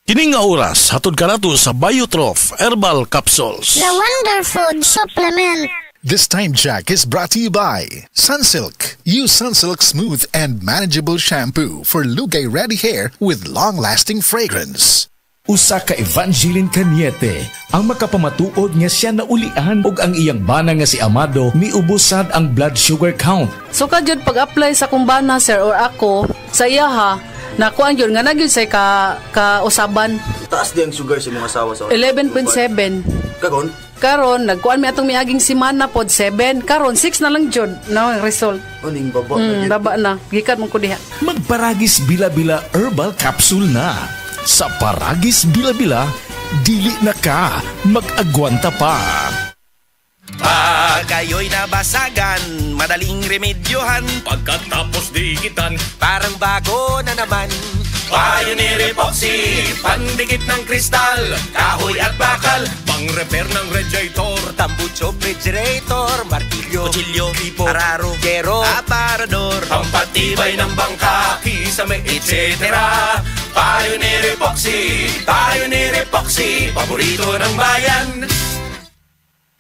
Kining nga oras, hatod ka nato sa Biotrof Herbal Capsules. The Wonder Food Supplement. This time check is brought to you by Sunsilk. Use Sunsilk Smooth and Manageable Shampoo for lugay-ready hair with long-lasting fragrance. Usa ka Evangeline Cañete ang makapamatuod nga siya naulian og ang iyang bana nga si Amado miubusad ang blood sugar count. So kadyod pag-apply sa kumbana sir or ako sa iya ha, nakuan yun nga nagyod say ka usaban. Taas di ang sugar sa mga asawa sa 11.7. Karon nagkuan mi atong miaging semana pod 7, karon 6 na lang jud na ang result. Uning baba baba na gikan mo ko diha. Magparagis bila-bila herbal capsule na. Sa Paragis Bila-Bila, dili na ka mag-agwanta pa. Pag kayo'y nabasagan, madaling remedyohan. Pagkatapos diikitan, parang bago na naman. Pioneer Epoxy, pandikit ng kristal, kahoy at bakal, pang-repair ng radiator, tambucho, refrigerator, martilyo, kutsilyo, gripo, araro, gero, aparador, pampatibay ng bangka, kisame, etc. Pioneer Epoxy, paborito ng bayan.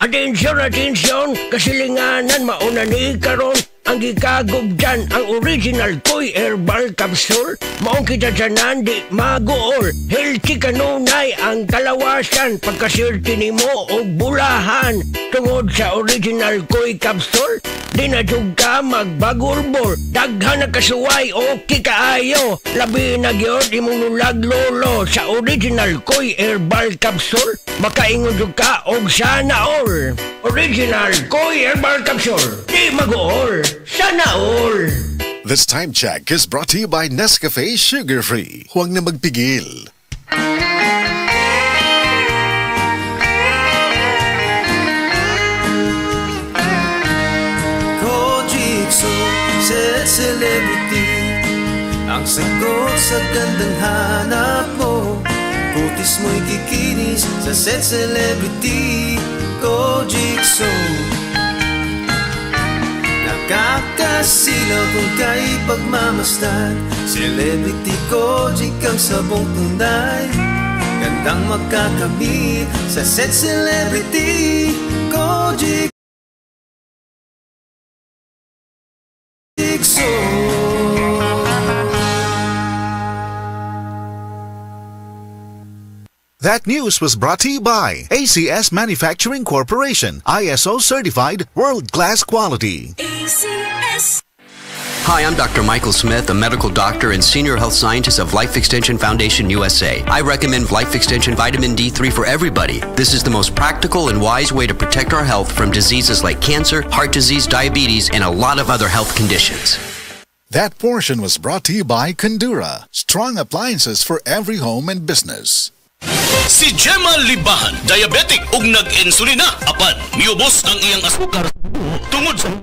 Atensyon, atensyon, kasilinganan mauna ni karon ang gikagog dyan ang original Koy Herbal Capsule. Maong kita dyanan di magool, healthy kanunay ang kalawasan pagkasirti ni mo o bulahan. Tungod sa original Koy Capsule, di na jug ka magbagurbol, daghan na kasuway o kikaayo. Labi na gyud imong nulaglolo sa original Koy Herbal Capsule. Makaingon jud ka og sana all. Original Koy Herbal Capsule, di magool, sana all. This time check is brought to you by Nescafe Sugar Free. Huwag na magpigil. Kojikso, set celebrity, ang sagot sa gandang hanap mo. Kutis mo'y kikinis sa set celebrity. Kojikso, nakakasilaw kung kay pagmamasdan. Celebrity Kojik ang sabong tunay, gandang magkakamit sa set celebrity. Kojikso. That news was brought to you by ACS Manufacturing Corporation, ISO certified world-class quality. ACS. Hi, I'm Dr. Michael Smith, a medical doctor and senior health scientist of Life Extension Foundation USA. I recommend Life Extension Vitamin D3 for everybody. This is the most practical and wise way to protect our health from diseases like cancer, heart disease, diabetes, and a lot of other health conditions. That portion was brought to you by Condura, strong appliances for every home and business. Si Gemma Libahan, diabetic ug nag-insulina, apan miubos ang iyang asukar tungod sa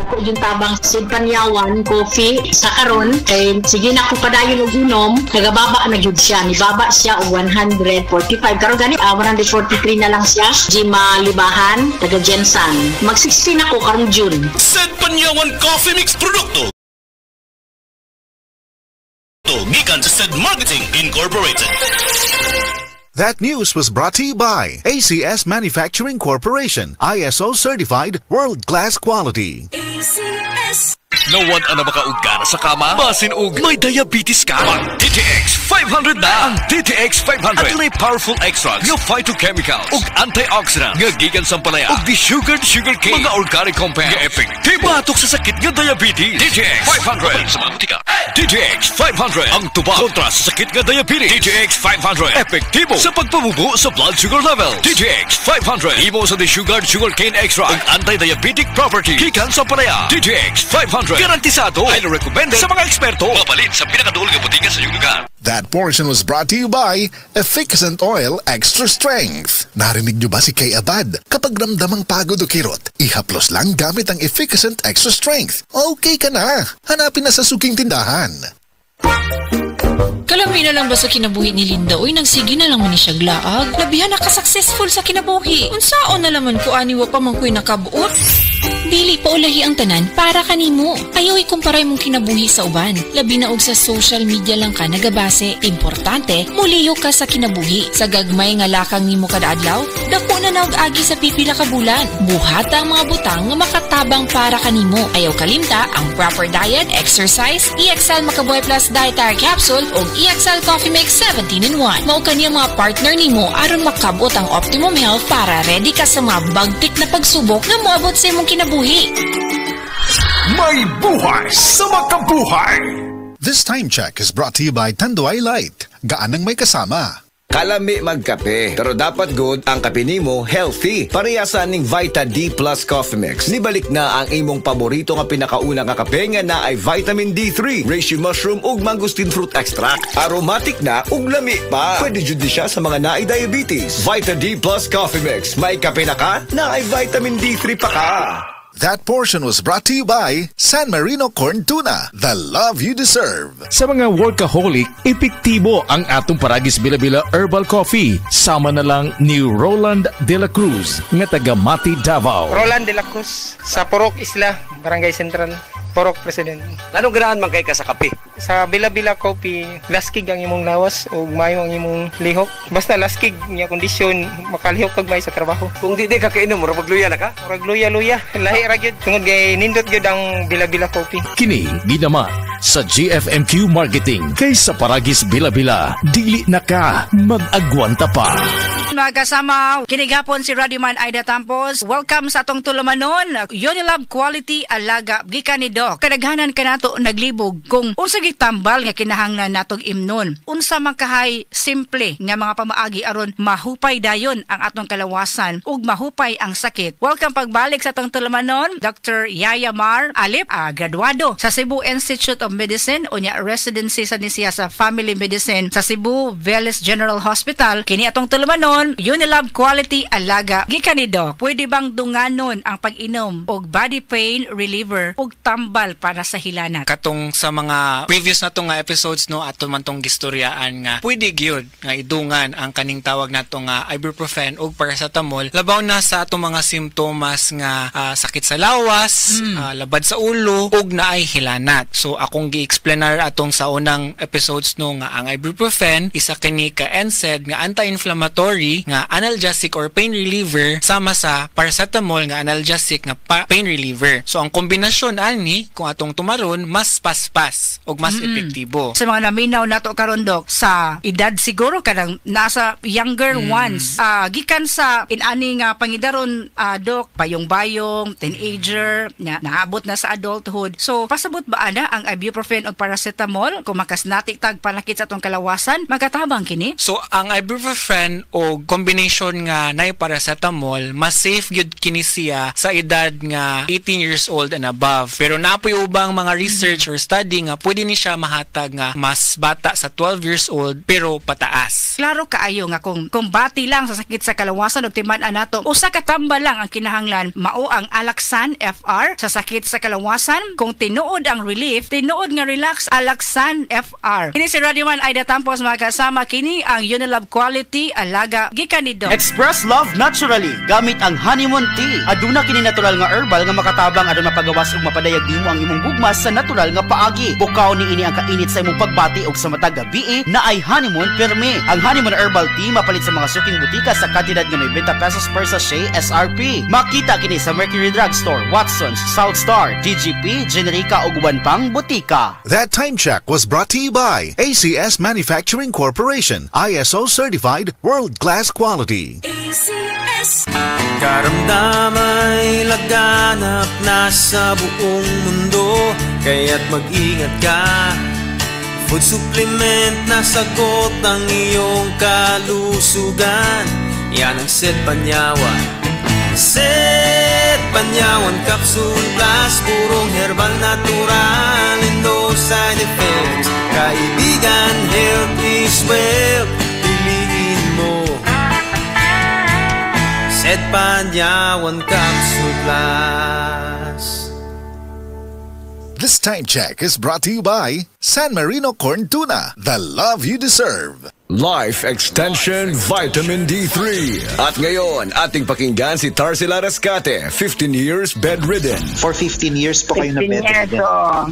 ko yung tabang Panyawan coffee sa karon kay sige na ko padayon og inom nagababa na gyud siya ni baba siya og 145 karon gani 143 na lang siya. Gemma Libahan taga Jensan mag 16 ako karon June. Said Panyawan coffee mix produkto gikan sa Said Marketing Incorporated. That news was brought to you by ACS Manufacturing Corporation, ISO certified world-class quality. ACS. Nawad na makaugana sa kama? Basin og may diabetes ka? Ang DTX 500 na! Ang DTX 500 at powerful extracts, yung phytochemical ug antioxidant nga gikan sa palaya ug de-sugared sugarcane, mga organic compounds nga epektibo batok sa sakit nga diabetes. DTX 500 sa mga butika. DTX 500 ang tubag kontra sa sakit nga diabetes. DTX 500 epektibo sa pagpabubo sa blood sugar level. DTX 500 imo sa de-sugared sugarcane extract ug anti-diabetic property gikan sa palaya. DTX 500 garantisado, highly recommended sa mga eksperto. Mapalit sa pinakadulog nga butika sa iyong lugar. That portion was brought to you by Efficacent Oil Extra Strength. Narinig niyo ba si Kay Abad? Kapag ramdamang pagod o kirot, ihaplos lang gamit ang Efficacent Extra Strength. Okay ka na. Hanapin na sa suking tindahan. Kalami na lang ba sa kinabuhi ni Linda? Uy, nagsige na lang man ni siya glaag. Labihan na ka-successful sa kinabuhi. Unsaon na laman ko aniwa pa man ko'y nakabuot? Dili pa ulahi ang tanan para kanimo. Ayaw ikumparay mong kinabuhi sa uban. Labi na og sa social media lang ka nagabase. Importante, muliyo ka sa kinabuhi. Sa gagmay nga lakang nimo kada adlaw, dako na naog agi sa pipila ka bulan. Buhata ang mga butang nga makatabang para kanimo. Ayaw kalimta ang proper diet, exercise, EXL Makabuhay Plus Dietary Capsule ug EXL Coffee Mix 17-in-1. Mao kaniyang mga partner nimo aron makabot ang optimum health para ready ka sa mga bagtik na pagsubok nga moabot sa imong kinabuhi. May buhay sa makabuhay! This time check is brought to you by Tanduay Light. Gaanang may kasama. Kalami magkape, pero dapat good ang kape nimo healthy. Parehasan ning Vita D Plus Coffee Mix. Nibalik na ang imong paborito nga pinakauna nga kape nga na ay vitamin D3, reishi mushroom ug mangosteen fruit extract. Aromatic na ug lami pa. Pwede jud siya sa mga naay diabetes. Vita D Plus Coffee Mix. May kape na ka, na ay vitamin D3 pa ka. That portion was brought to you by San Marino Corn Tuna, the love you deserve. Sa mga workaholic, epektibo ang atong Paragis Bila-Bila Herbal Coffee. Sama na lang ni Roland De La Cruz, nga taga Mati, Davao. Roland De La Cruz, sa Purok Isla, Barangay Central. Porok President. Anong ganahan man kay ka sa kape? Sa Bila-Bila Coffee, laskig ang imong lawas o mayo ang imong lihok. Basta laskig niya kondisyon, makalihok kag may sa trabaho. Kung di ka kainom, mura magluya na ka? Murag luya-luya. Lahi ra gyud tungod kay nindot gyud ang Bila-Bila Coffee. Kini ginaman sa GFMQ Marketing kay sa Paragis Bila-Bila. Dili na ka mag-agwanta pa. Mga kasama, kinigapon si Radioman Aida Tampos. Welcome sa atong tulumanon. Unilab Quality Alaga gikan ni Doc. Kadaghanan ka nato naglibog kung unsa gitambal nga kinahanglan natong imnon. Unsa man kahay simple nga mga pamaagi aron mahupay dayon ang atong kalawasan ug mahupay ang sakit. Welcome pagbalik sa atong tulumanon, Dr. Yaya Mar Alip, graduado sa Cebu Institute of Medicine o nya residency sa siya sa Family Medicine sa Cebu Veles General Hospital. Kini atong tulumanon, Unilab Quality Alaga gikan ni Doc. Pwede bang dunganon ang pag-inom og body pain reliever ug tambal para sa hilanat? Katong sa mga previous na nga episodes no ato man tong gistoryaan nga pwede gyud nga idungan ang kaning tawag nato nga ibuprofen ug paracetamol labaw na sa atong mga simptomas nga sakit sa lawas, labad sa ulo ug naay hilanat. So akong gi-explainar atong sa unang episodes no nga ang ibuprofen isa kini ka NSAID nga anti-inflammatory nga analgesic or pain reliever sama sa paracetamol nga analgesic nga pain reliever. So ang kombinasyon ani kung atong tumaron mas paspas og mas epektibo. Sa mga naminaw nato karon Dok sa edad siguro kanang nasa younger ones gikan sa inani nga pangidaron Dok bayong-bayong teenager na naabot na sa adulthood. So pasabot ba ana ang ibuprofen o paracetamol kung makasnatik tag panakit sa atong kalawasan magatabang kini? So ang ibuprofen o combination nga nay paracetamol mas safe gyud kini siya sa edad nga 18 years old and above. Pero napoy ubang mga research or study nga pwede ni siya mahatag nga mas bata sa 12 years old pero pataas. Klaro kaayo nga kung bati lang sa sakit sa kalawasan ug timan-an nato usa ka tamba lang ang kinahanglan mao ang Alaxan FR sa sakit sa kalawasan. Kung tinuod ang relief, tinuod nga relax Alaxan FR. Kini si Radioman Aida Tampos mga kasama, kini ang Unilab Quality Alaga gikan ni Doc. Express love naturally gamit ang honeymoon tea. Aduna kini natural nga herbal nga makatabang aron mapagawas ug mapadayag nimo ang imong gugmas sa natural nga paagi. Bukaw ni ini ang kainit sa imong pagbati ug sa matag gabi na ay honeymoon perme. Ang honeymoon herbal tea mapalit sa mga suking butika sa kantidad nga 90 pesos per sachet SRP. Makita kini sa Mercury Drugstore, Watson's, South Star, DGP, Generica ug uban pang butika. That time check was brought to you by ACS Manufacturing Corporation, ISO certified world-class quality. ACS. Karamdamay laganap na sa buong mundo, kaya't mag-ingat ka. Food supplement na sagot ang iyong kalusugan. Yan ang Set Panyawan. Set Panyawan Capsule Plus, purong herbal natural and no side effects. Kaibigan, health is wealth. Piliin mo Set Panyawan Capsule Plus. This time check is brought to you by San Marino Corn Tuna, the love you deserve. Life Extension Vitamin D3. At ngayon, ating pakinggan si Tarsila Rescate, 15 years bedridden. For 15 years po kayo na bedridden.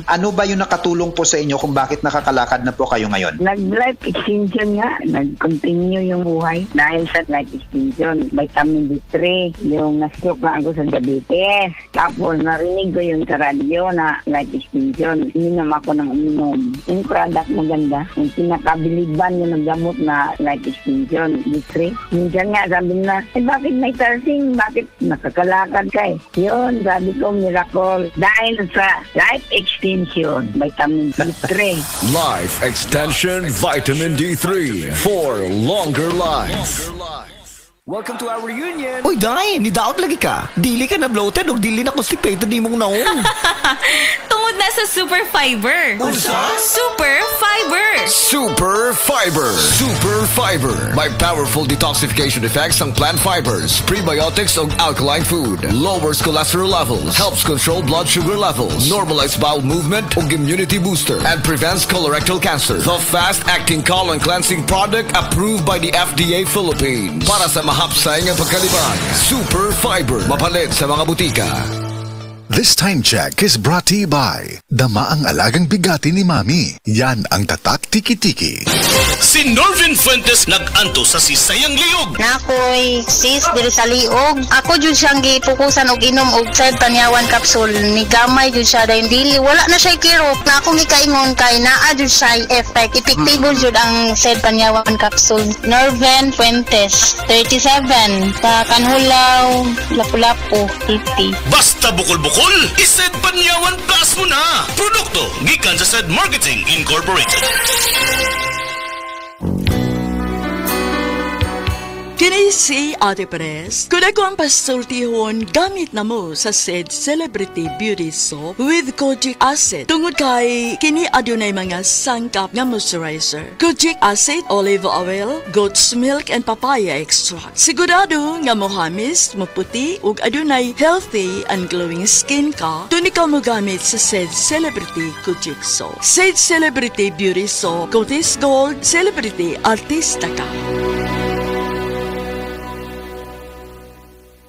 Ano ba yung nakatulong po sa inyo kung bakit nakakalakad na po kayo ngayon? Nag-life extension nga. Nag-continue yung buhay dahil sa life extension. Vitamin D3. Yung na-stroke na ako sa diabetes. Tapos narinig ko yung sa radyo na life extension. Inom ako ng uminom. Yung product maganda. Yung pinakabiliban yung nagdamo na life extension, D3. Minsan nga sabi na, bakit may tarsing? Bakit nakakalakad ka eh? Yun, sabi ko, miracle. Dahil sa life extension, vitamin D3. Life Extension Vitamin D3 for longer life. Welcome to our reunion! Uy, Day! Nidaot lagi ka! Dili ka na bloated o dili na constipated ni mong naong! Tungod na sa Super Fiber! Unsa? Super Fiber! Super Fiber! Super Fiber! May powerful detoxification effects ang plant fibers, prebiotics o alkaline food. Lowers cholesterol levels, helps control blood sugar levels, normalize bowel movement o immunity booster, and prevents colorectal cancer. The fast-acting colon cleansing product approved by the FDA Philippines. Para sa mahapsay ng pagkalibang, Super Fiber. Mapalit sa mga butika. This time check is brought to you by Dama ang alagang bigati ni Mami. Yan ang tatak tiki-tiki. Si Norvin Fuentes nag-anto sa sisayang liog. Nakoy sis diri sa liog. Ako jud siyang gipukusan og inom og side panyawan capsule. Ni gamay jud siya dahil dili wala na siya kirot. Na akong gikaingon kay naa jud siya effect. Epektibo jud ang side panyawan capsule. Norvin Fuentes, 37, sa Kanhulaw, Lapu-Lapu, 50. Basta bukol-bukol, ised Panyawan Plus mo na. Produkto gikan sa Sed Marketing Incorporated. Kini si Ate Perez. Kung ako ang pasultihon, gamit na mo sa Sed Celebrity Beauty Soap with Kojic Acid. Tungod kay kini adunay mga sangkap nga moisturizer. Kojic Acid, olive oil, goat's milk, and papaya extract. Sigurado nga mohamis, maputi, ug adunay healthy and glowing skin ka, dun ikaw mo gamit sa Sed Celebrity Kojic Soap. Sed Celebrity Beauty Soap, Cotis Gold, Celebrity Artista ka.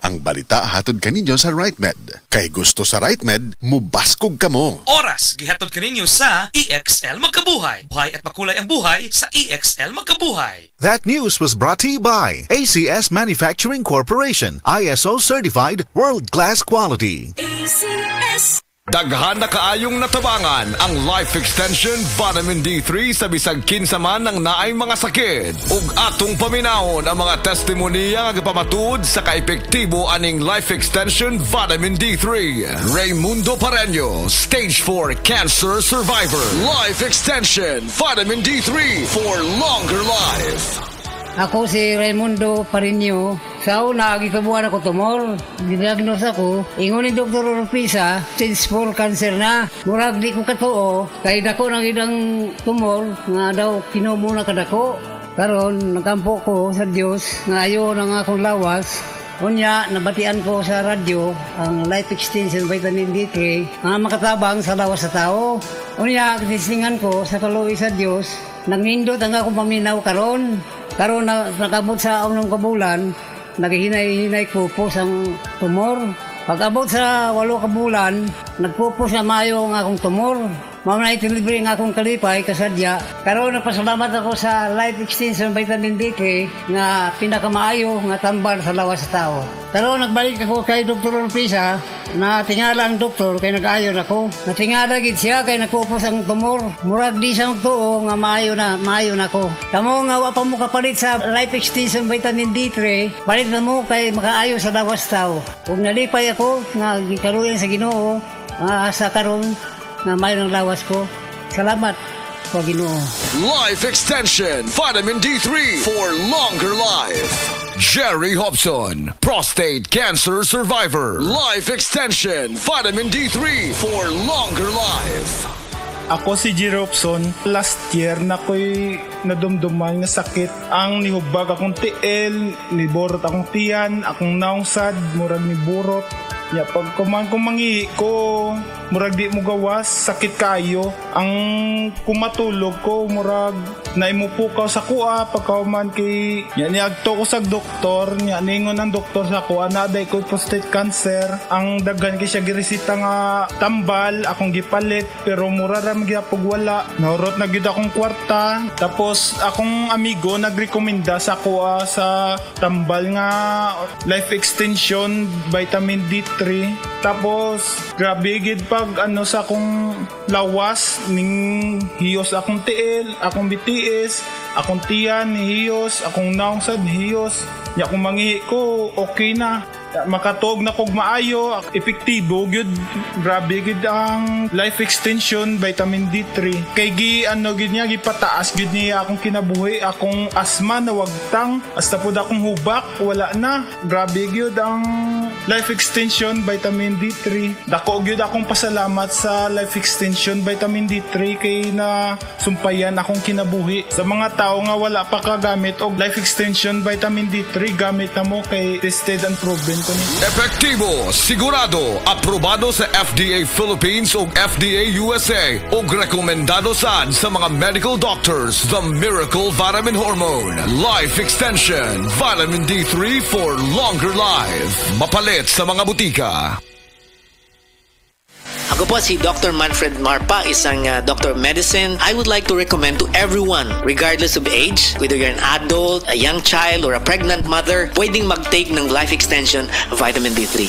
Ang balita hatod kaninyo sa RightMed. Kay gusto sa RightMed, mubaskog ka mo. Oras, gihatod kaninyo sa EXL Magkabuhay. Buhay at makulay ang buhay sa EXL Magkabuhay. That news was brought to you by ACS Manufacturing Corporation. ISO certified, world-class quality. ACS. Daghan na kaayong natabangan ang Life Extension Vitamin D3 sa bisag kinsa man ng naay mga sakit. Ug atong paminahon ang mga testimonya nga gapamatud sa kaepektibo aning Life Extension Vitamin D3. Raymundo Pareño, Stage 4 Cancer Survivor. Life Extension Vitamin D3 for longer life. Ako si Raymundo Pareño. Sa una, gikabuhan ako tumor. Diagnose ako. Ingon ni Dr. Orpisa, stage 4 cancer na. Murag di ko katuo. Kaya dako ng idang tumor nga daw kinumo na kadako. Karon nakampo ko sa Dios nga ayo ng akong lawas. Unya, nabatian ko sa radyo ang Life Extension Vitamin D3 nga makatabang sa lawas sa tao. Unya, kinislingan ko sa kaluwi sa Dios. Nagnindot ang akong paminaw karon. Karon nakabot sa unang kabulan, naghihinay-hinay ko po sa tumor. Pag-abot sa 8 kabulan, nagpupos na mayo ang akong tumor. Mamay itilibre ang akong kalipay, kasadya. Pero napasalamat ako sa Life Extension Vitamin D3 nga pinakamaayo nga tambal sa lawas sa tao. Pero nagbalik ako kay Dr. Orpisa na tingala ang doktor kay nag-ayon ako. Natingala gid siya kay nagpupos ang tumor. Murag di siyang tuo nga maayo na ako. Kamo nga wa pa mo kapalit sa Life Extension Vitamin D3, palit na mo kay makaayo sa lawas sa tao. Kung nalipay ako nga gikaluyan sa Ginoo, sa karon na mayroong lawas ko. Salamat po, Ginoo. Life Extension Vitamin D3 for longer life. Jerry Hobson, prostate cancer survivor. Life Extension Vitamin D3 for longer life. Ako si Jerry Hobson. Last year na ko'y nadumduman nga sakit. Ang nihubag akong tiil, niborot akong tiyan, akong naungsad, murag ni burot. Ya pag kumangi ko, murag di mo gawas, sakit kayo. Ang kumatulog ko, murag naimupukaw sa kuha, pagkauman kay niagto ko sa doktor, ningon ang doktor sa kuha, naday ko prostate cancer. Ang daghan kay siya giresita nga tambal, akong gipalit, pero mura ram gyapog wala. Naurot na gyud akong kwarta. Tapos akong amigo nagrekomenda sa kuha sa tambal nga life extension vitamin D3. Tapos grabe gid pag sa akong lawas ning hiyos akong tiil, akong BTS, akong tiyan ni hiyos, akong naong sad hiyos. Nya kung mangihi ko, okay na. Makatog na kog maayo, epektibo gyud, grabe gyud ang life extension vitamin D3. Kay gyud niya gipataas gyud niya akong kinabuhi, akong asma na wagtang, hasta pud akong hubak wala na. Grabe gyud ang life extension vitamin D3. Dako gyud akong pasalamat sa life extension vitamin D3 kay na sumpayan akong kinabuhi. Sa mga tao nga wala pa kagamit og life extension vitamin D3, gamit na mo kay tested and proven. Epektibo, sigurado, aprobado sa FDA Philippines ug FDA USA ug rekomendado sad sa mga medical doctors. The Miracle Vitamin Hormone Life Extension Vitamin D3 for longer life. Mapalit sa mga butika. Ako po si Dr. Manfred Marpa, isang Dr. of Medicine. I would like to recommend to everyone, regardless of age, whether you're an adult, a young child, or a pregnant mother, pwedeng mag-take ng Life Extension Vitamin D3.